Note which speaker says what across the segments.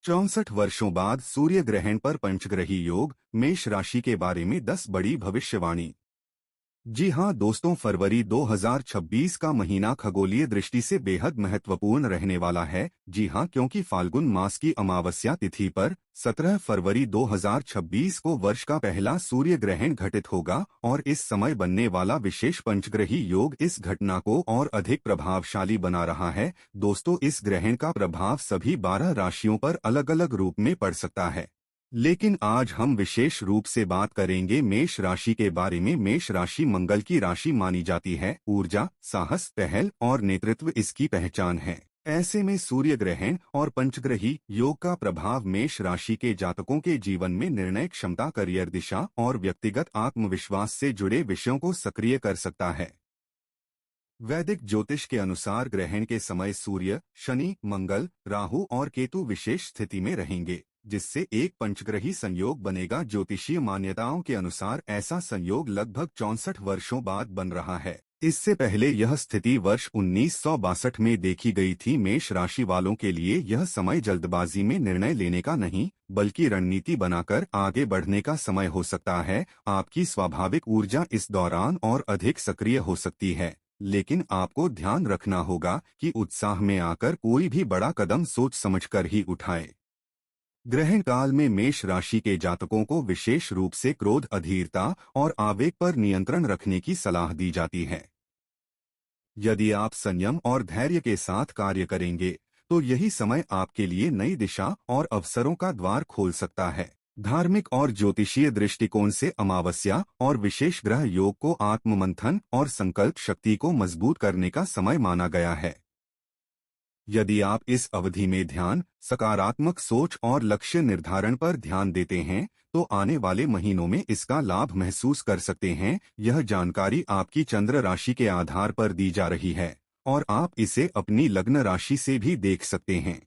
Speaker 1: 64 वर्षों बाद सूर्य ग्रहण पर पंचग्रही योग मेष राशि के बारे में 10 बड़ी भविष्यवाणी। जी हाँ दोस्तों, फरवरी 2026 का महीना खगोलीय दृष्टि से बेहद महत्वपूर्ण रहने वाला है। जी हाँ, क्योंकि फाल्गुन मास की अमावस्या तिथि पर 17 फरवरी 2026 को वर्ष का पहला सूर्य ग्रहण घटित होगा और इस समय बनने वाला विशेष पंचग्रही योग इस घटना को और अधिक प्रभावशाली बना रहा है। दोस्तों, इस ग्रहण का प्रभाव सभी 12 राशियों पर अलग अलग रूप में पड़ सकता है, लेकिन आज हम विशेष रूप से बात करेंगे मेष राशि के बारे में। मेष राशि मंगल की राशि मानी जाती है। ऊर्जा, साहस, पहल और नेतृत्व इसकी पहचान है। ऐसे में सूर्य ग्रहण और पंचग्रही योग का प्रभाव मेष राशि के जातकों के जीवन में निर्णय क्षमता, करियर दिशा और व्यक्तिगत आत्मविश्वास से जुड़े विषयों को सक्रिय कर सकता है। वैदिक ज्योतिष के अनुसार ग्रहण के समय सूर्य, शनि, मंगल, राहु और केतु विशेष स्थिति में रहेंगे, जिससे एक पंचग्रही संयोग बनेगा। ज्योतिषीय मान्यताओं के अनुसार ऐसा संयोग लगभग 64 वर्षों बाद बन रहा है। इससे पहले यह स्थिति वर्ष 1962 में देखी गई थी। मेष राशि वालों के लिए यह समय जल्दबाजी में निर्णय लेने का नहीं, बल्कि रणनीति बनाकर आगे बढ़ने का समय हो सकता है। आपकी स्वाभाविक ऊर्जा इस दौरान और अधिक सक्रिय हो सकती है, लेकिन आपको ध्यान रखना होगा कि उत्साह में आकर कोई भी बड़ा कदम सोच समझकर ही उठाएं। ग्रहण काल में मेष राशि के जातकों को विशेष रूप से क्रोध, अधीरता और आवेग पर नियंत्रण रखने की सलाह दी जाती है। यदि आप संयम और धैर्य के साथ कार्य करेंगे, तो यही समय आपके लिए नई दिशा और अवसरों का द्वार खोल सकता है। धार्मिक और ज्योतिषीय दृष्टिकोण से अमावस्या और विशेष ग्रह योग को आत्ममंथन और संकल्प शक्ति को मजबूत करने का समय माना गया है। यदि आप इस अवधि में ध्यान, सकारात्मक सोच और लक्ष्य निर्धारण पर ध्यान देते हैं, तो आने वाले महीनों में इसका लाभ महसूस कर सकते हैं। यह जानकारी आपकी चंद्र राशि के आधार पर दी जा रही है और आप इसे अपनी लग्न राशि से भी देख सकते हैं।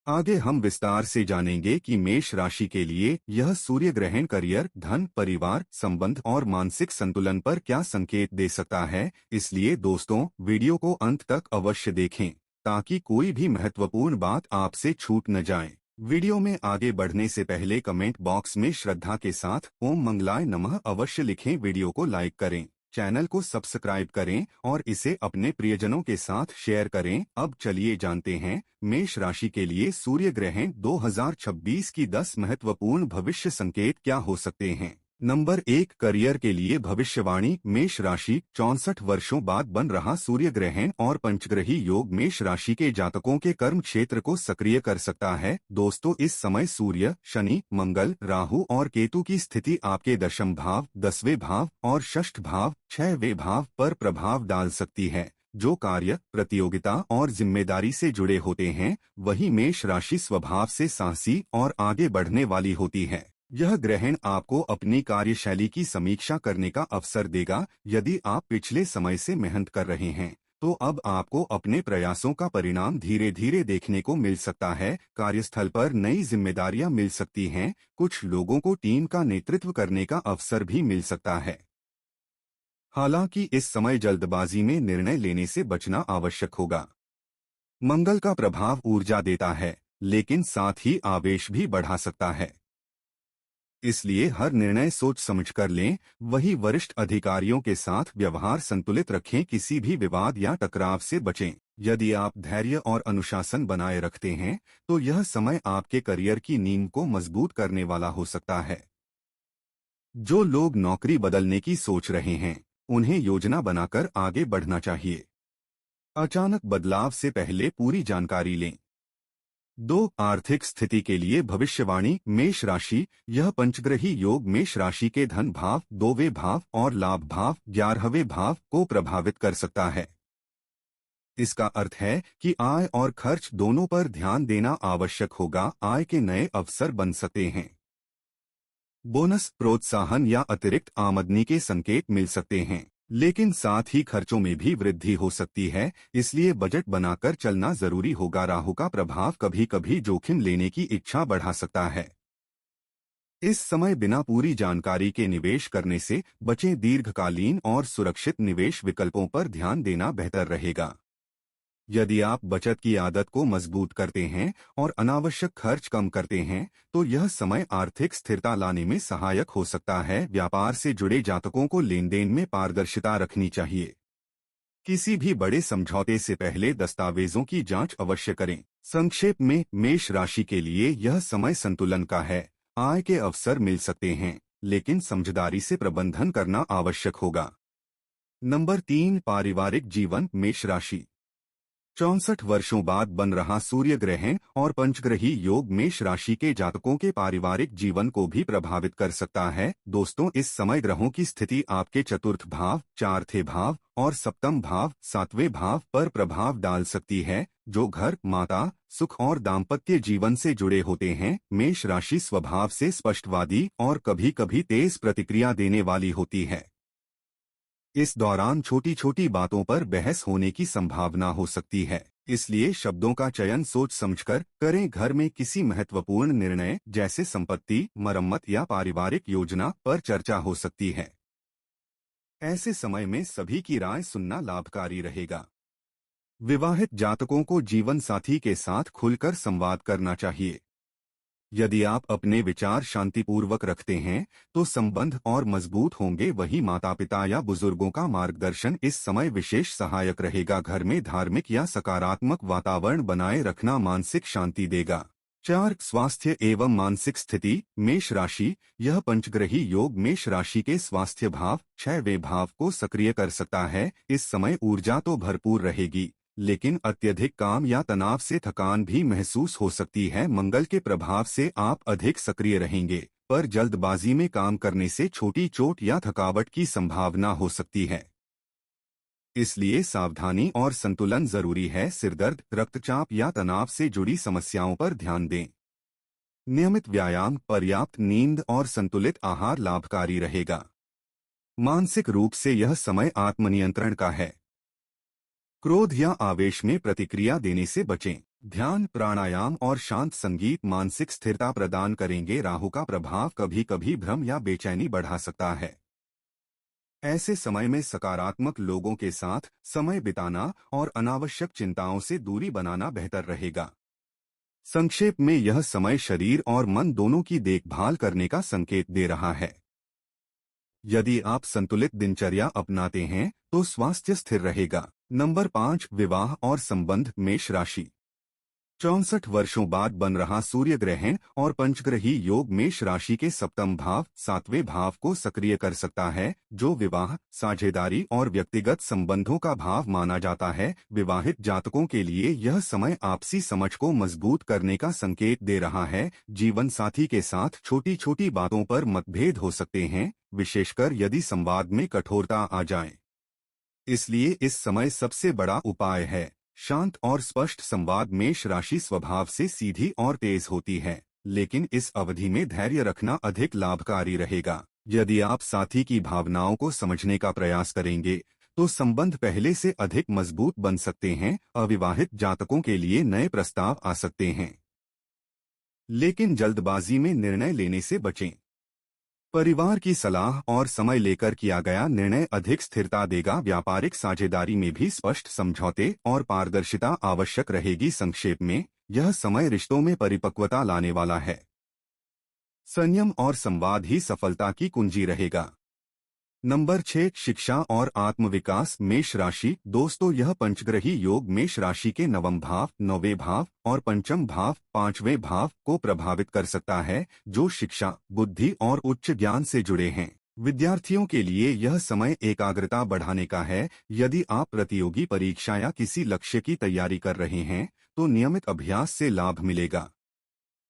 Speaker 1: आगे हम विस्तार से जानेंगे कि मेष राशि के लिए यह सूर्य ग्रहण करियर, धन, परिवार, संबंध और मानसिक संतुलन पर क्या संकेत दे सकता है। इसलिए दोस्तों, वीडियो को अंत तक अवश्य देखें ताकि कोई भी महत्वपूर्ण बात आपसे छूट न जाए। वीडियो में आगे बढ़ने से पहले कमेंट बॉक्स में श्रद्धा के साथ ओम मंगलाय नमः अवश्य लिखें। वीडियो को लाइक करें, चैनल को सब्सक्राइब करें और इसे अपने प्रियजनों के साथ शेयर करें। अब चलिए जानते हैं मेष राशि के लिए सूर्य ग्रहण 2026 की 10 महत्वपूर्ण भविष्य संकेत क्या हो सकते हैं। नंबर 1, करियर के लिए भविष्यवाणी। मेष राशि 64 वर्षों बाद बन रहा सूर्य ग्रहण और पंचग्रही योग मेष राशि के जातकों के कर्म क्षेत्र को सक्रिय कर सकता है। दोस्तों, इस समय सूर्य, शनि, मंगल, राहु और केतु की स्थिति आपके दशम भाव, 10वें भाव और षष्ठ भाव, 6वें भाव पर प्रभाव डाल सकती है। जो कार्य, प्रतियोगिता और जिम्मेदारी से जुड़े होते हैं, वही मेष राशि स्वभाव से साहसी और आगे बढ़ने वाली होती है। यह ग्रहण आपको अपनी कार्यशैली की समीक्षा करने का अवसर देगा। यदि आप पिछले समय से मेहनत कर रहे हैं, तो अब आपको अपने प्रयासों का परिणाम धीरे धीरे देखने को मिल सकता है। कार्यस्थल पर नई जिम्मेदारियां मिल सकती हैं। कुछ लोगों को टीम का नेतृत्व करने का अवसर भी मिल सकता है। हालांकि इस समय जल्दबाजी में निर्णय लेने से बचना आवश्यक होगा। मंगल का प्रभाव ऊर्जा देता है, लेकिन साथ ही आवेश भी बढ़ा सकता है। इसलिए हर निर्णय सोच समझकर लें। वही वरिष्ठ अधिकारियों के साथ व्यवहार संतुलित रखें, किसी भी विवाद या टकराव से बचें। यदि आप धैर्य और अनुशासन बनाए रखते हैं, तो यह समय आपके करियर की नींव को मजबूत करने वाला हो सकता है। जो लोग नौकरी बदलने की सोच रहे हैं, उन्हें योजना बनाकर आगे बढ़ना चाहिए। अचानक बदलाव से पहले पूरी जानकारी लें। 2, आर्थिक स्थिति के लिए भविष्यवाणी। मेष राशि, यह पंचग्रही योग मेष राशि के धन भाव, 2वें भाव और लाभ भाव, 11वें भाव को प्रभावित कर सकता है। इसका अर्थ है कि आय और खर्च दोनों पर ध्यान देना आवश्यक होगा। आय के नए अवसर बन सकते हैं। बोनस, प्रोत्साहन या अतिरिक्त आमदनी के संकेत मिल सकते हैं, लेकिन साथ ही खर्चों में भी वृद्धि हो सकती है। इसलिए बजट बनाकर चलना जरूरी होगा। राहु का प्रभाव कभी कभी जोखिम लेने की इच्छा बढ़ा सकता है। इस समय बिना पूरी जानकारी के निवेश करने से बचें। दीर्घकालीन और सुरक्षित निवेश विकल्पों पर ध्यान देना बेहतर रहेगा। यदि आप बचत की आदत को मजबूत करते हैं और अनावश्यक खर्च कम करते हैं, तो यह समय आर्थिक स्थिरता लाने में सहायक हो सकता है। व्यापार से जुड़े जातकों को लेन देन में पारदर्शिता रखनी चाहिए। किसी भी बड़े समझौते से पहले दस्तावेजों की जांच अवश्य करें। संक्षेप में, मेष राशि के लिए यह समय संतुलन का है। आय के अवसर मिल सकते हैं, लेकिन समझदारी से प्रबंधन करना आवश्यक होगा। नंबर 3, पारिवारिक जीवन। मेष राशि 64 वर्षों बाद बन रहा सूर्य ग्रहण और पंचग्रही योग मेष राशि के जातकों के पारिवारिक जीवन को भी प्रभावित कर सकता है। दोस्तों, इस समय ग्रहों की स्थिति आपके चतुर्थ भाव, चौथे भाव और सप्तम भाव, सातवें भाव पर प्रभाव डाल सकती है, जो घर, माता, सुख और दाम्पत्य जीवन से जुड़े होते हैं। मेष राशि स्वभाव से स्पष्टवादी और कभी कभी तेज प्रतिक्रिया देने वाली होती है। इस दौरान छोटी छोटी बातों पर बहस होने की संभावना हो सकती है, इसलिए शब्दों का चयन सोच समझकर करें। घर में किसी महत्वपूर्ण निर्णय जैसे संपत्ति, मरम्मत या पारिवारिक योजना पर चर्चा हो सकती है। ऐसे समय में सभी की राय सुनना लाभकारी रहेगा। विवाहित जातकों को जीवन साथी के साथ खुलकर संवाद करना चाहिए। यदि आप अपने विचार शांतिपूर्वक रखते हैं, तो संबंध और मजबूत होंगे। वहीं माता पिता या बुजुर्गों का मार्गदर्शन इस समय विशेष सहायक रहेगा। घर में धार्मिक या सकारात्मक वातावरण बनाए रखना मानसिक शांति देगा। 4, स्वास्थ्य एवं मानसिक स्थिति। मेष राशि, यह पंचग्रही योग मेष राशि के स्वास्थ्य भाव, 6वें भाव को सक्रिय कर सकता है। इस समय ऊर्जा तो भरपूर रहेगी, लेकिन अत्यधिक काम या तनाव से थकान भी महसूस हो सकती है। मंगल के प्रभाव से आप अधिक सक्रिय रहेंगे, पर जल्दबाजी में काम करने से छोटी चोट या थकावट की संभावना हो सकती है। इसलिए सावधानी और संतुलन जरूरी है। सिरदर्द, रक्तचाप या तनाव से जुड़ी समस्याओं पर ध्यान दें। नियमित व्यायाम, पर्याप्त नींद और संतुलित आहार लाभकारी रहेगा। मानसिक रूप से यह समय आत्मनियंत्रण का है। क्रोध या आवेश में प्रतिक्रिया देने से बचें। ध्यान, प्राणायाम और शांत संगीत मानसिक स्थिरता प्रदान करेंगे। राहु का प्रभाव कभी कभी भ्रम या बेचैनी बढ़ा सकता है। ऐसे समय में सकारात्मक लोगों के साथ समय बिताना और अनावश्यक चिंताओं से दूरी बनाना बेहतर रहेगा। संक्षेप में, यह समय शरीर और मन दोनों की देखभाल करने का संकेत दे रहा है। यदि आप संतुलित दिनचर्या अपनाते हैं, तो स्वास्थ्य स्थिर रहेगा। नंबर 5, विवाह और संबंध। मेष राशि 64 वर्षों बाद बन रहा सूर्य ग्रहण और पंचग्रही योग मेष राशि के सप्तम भाव, सातवें भाव को सक्रिय कर सकता है, जो विवाह, साझेदारी और व्यक्तिगत संबंधों का भाव माना जाता है। विवाहित जातकों के लिए यह समय आपसी समझ को मजबूत करने का संकेत दे रहा है। जीवन साथी के साथ छोटी छोटी बातों पर मतभेद हो सकते हैं, विशेषकर यदि संवाद में कठोरता आ जाए। इसलिए इस समय सबसे बड़ा उपाय है शांत और स्पष्ट संवाद। मेष राशि स्वभाव से सीधी और तेज होती है, लेकिन इस अवधि में धैर्य रखना अधिक लाभकारी रहेगा। यदि आप साथी की भावनाओं को समझने का प्रयास करेंगे, तो संबंध पहले से अधिक मजबूत बन सकते हैं। अविवाहित जातकों के लिए नए प्रस्ताव आ सकते हैं, लेकिन जल्दबाजी में निर्णय लेने से बचें। परिवार की सलाह और समय लेकर किया गया निर्णय अधिक स्थिरता देगा। व्यापारिक साझेदारी में भी स्पष्ट समझौते और पारदर्शिता आवश्यक रहेगी। संक्षेप में, यह समय रिश्तों में परिपक्वता लाने वाला है। संयम और संवाद ही सफलता की कुंजी रहेगा। नंबर 6, शिक्षा और आत्मविकास। मेष राशि, दोस्तों, यह पंचग्रही योग मेष राशि के नवम भाव, 9वें भाव और पंचम भाव, 5वें भाव को प्रभावित कर सकता है, जो शिक्षा, बुद्धि और उच्च ज्ञान से जुड़े हैं। विद्यार्थियों के लिए यह समय एकाग्रता बढ़ाने का है। यदि आप प्रतियोगी परीक्षा या किसी लक्ष्य की तैयारी कर रहे हैं, तो नियमित अभ्यास से लाभ मिलेगा।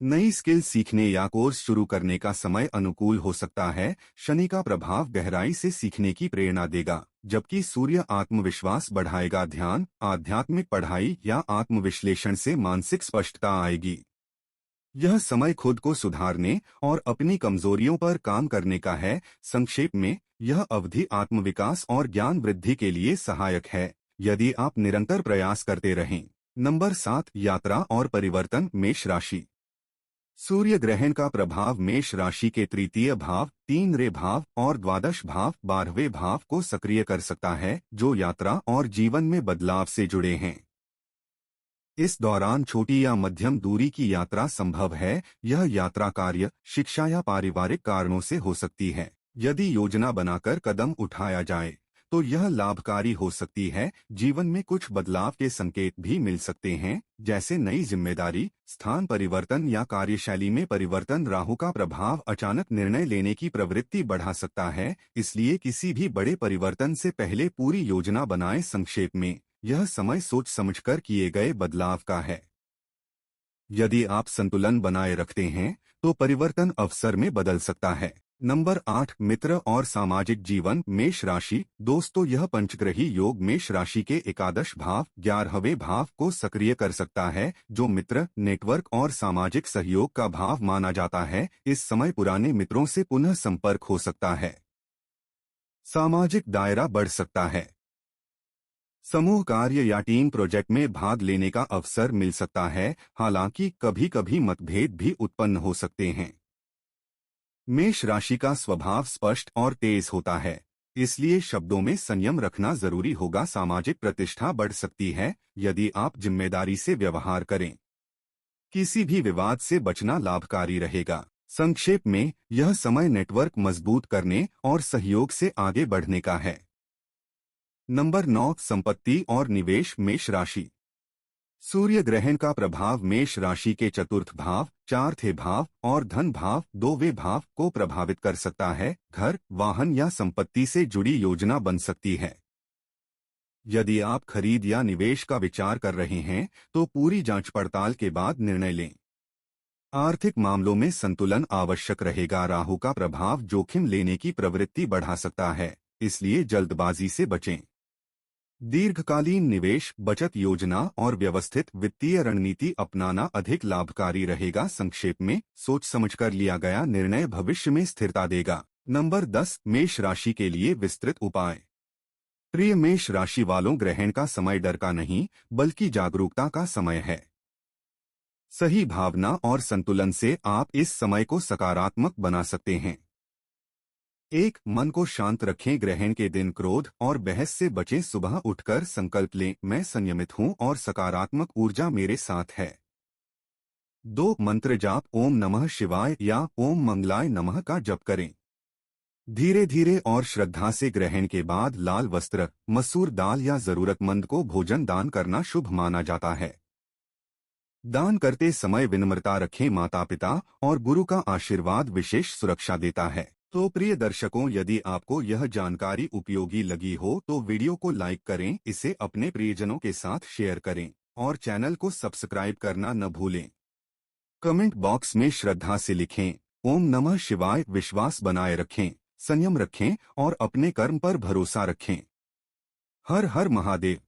Speaker 1: नई स्किल सीखने या कोर्स शुरू करने का समय अनुकूल हो सकता है। शनि का प्रभाव गहराई से सीखने की प्रेरणा देगा, जबकि सूर्य आत्मविश्वास बढ़ाएगा। ध्यान, आध्यात्मिक पढ़ाई या आत्मविश्लेषण से मानसिक स्पष्टता आएगी। यह समय खुद को सुधारने और अपनी कमजोरियों पर काम करने का है। संक्षेप में, यह अवधि आत्मविकास और ज्ञान वृद्धि के लिए सहायक है, यदि आप निरंतर प्रयास करते रहें। नंबर 7, यात्रा और परिवर्तन। मेष राशि, सूर्य ग्रहण का प्रभाव मेष राशि के तृतीय भाव, 3वें भाव और द्वादश भाव, 12वें भाव को सक्रिय कर सकता है, जो यात्रा और जीवन में बदलाव से जुड़े हैं। इस दौरान छोटी या मध्यम दूरी की यात्रा संभव है। यह यात्रा कार्य, शिक्षा या पारिवारिक कारणों से हो सकती है। यदि योजना बनाकर कदम उठाया जाए तो यह लाभकारी हो सकती है। जीवन में कुछ बदलाव के संकेत भी मिल सकते हैं, जैसे नई जिम्मेदारी, स्थान परिवर्तन या कार्यशैली में परिवर्तन। राहु का प्रभाव अचानक निर्णय लेने की प्रवृत्ति बढ़ा सकता है, इसलिए किसी भी बड़े परिवर्तन से पहले पूरी योजना बनाएं। संक्षेप में, यह समय सोच समझकर किए गए बदलाव का है। यदि आप संतुलन बनाए रखते हैं तो परिवर्तन अवसर में बदल सकता है। नंबर 8, मित्र और सामाजिक जीवन। मेष राशि। दोस्तों, यह पंचग्रही योग मेष राशि के एकादश भाव 11वें भाव को सक्रिय कर सकता है, जो मित्र, नेटवर्क और सामाजिक सहयोग का भाव माना जाता है। इस समय पुराने मित्रों से पुनः संपर्क हो सकता है। सामाजिक दायरा बढ़ सकता है। समूह कार्य या टीम प्रोजेक्ट में भाग लेने का अवसर मिल सकता है, हालांकि कभी कभी मतभेद भी उत्पन्न हो सकते हैं। मेष राशि का स्वभाव स्पष्ट और तेज होता है, इसलिए शब्दों में संयम रखना जरूरी होगा। सामाजिक प्रतिष्ठा बढ़ सकती है यदि आप जिम्मेदारी से व्यवहार करें। किसी भी विवाद से बचना लाभकारी रहेगा। संक्षेप में, यह समय नेटवर्क मजबूत करने और सहयोग से आगे बढ़ने का है। नंबर 9, संपत्ति और निवेश। मेष राशि। सूर्य ग्रहण का प्रभाव मेष राशि के चतुर्थ भाव, चौथे भाव और धन भाव 2वें भाव को प्रभावित कर सकता है। घर, वाहन या संपत्ति से जुड़ी योजना बन सकती है। यदि आप खरीद या निवेश का विचार कर रहे हैं तो पूरी जांच पड़ताल के बाद निर्णय लें। आर्थिक मामलों में संतुलन आवश्यक रहेगा। राहु का प्रभाव जोखिम लेने की प्रवृत्ति बढ़ा सकता है, इसलिए जल्दबाजी से बचें। दीर्घकालीन निवेश, बचत योजना और व्यवस्थित वित्तीय रणनीति अपनाना अधिक लाभकारी रहेगा। संक्षेप में, सोच समझकर लिया गया निर्णय भविष्य में स्थिरता देगा। नंबर 10, मेष राशि के लिए विस्तृत उपाय। प्रिय मेष राशि वालों, ग्रहण का समय डर का नहीं बल्कि जागरूकता का समय है। सही भावना और संतुलन से आप इस समय को सकारात्मक बना सकते हैं। 1, मन को शांत रखें। ग्रहण के दिन क्रोध और बहस से बचें। सुबह उठकर संकल्प लें, मैं संयमित हूं और सकारात्मक ऊर्जा मेरे साथ है। 2, मंत्र जाप, ओम नमः शिवाय या ओम मंगलाय नमः का जप करें। धीरे धीरे और श्रद्धा से ग्रहण के बाद लाल वस्त्र, मसूर दाल या जरूरतमंद को भोजन दान करना शुभ माना जाता है। दान करते समय विनम्रता रखें। माता पिता और गुरु का आशीर्वाद विशेष सुरक्षा देता है। तो प्रिय दर्शकों, यदि आपको यह जानकारी उपयोगी लगी हो तो वीडियो को लाइक करें, इसे अपने प्रियजनों के साथ शेयर करें और चैनल को सब्सक्राइब करना न भूलें। कमेंट बॉक्स में श्रद्धा से लिखें, ओम नमः शिवाय। विश्वास बनाए रखें, संयम रखें और अपने कर्म पर भरोसा रखें। हर हर महादेव।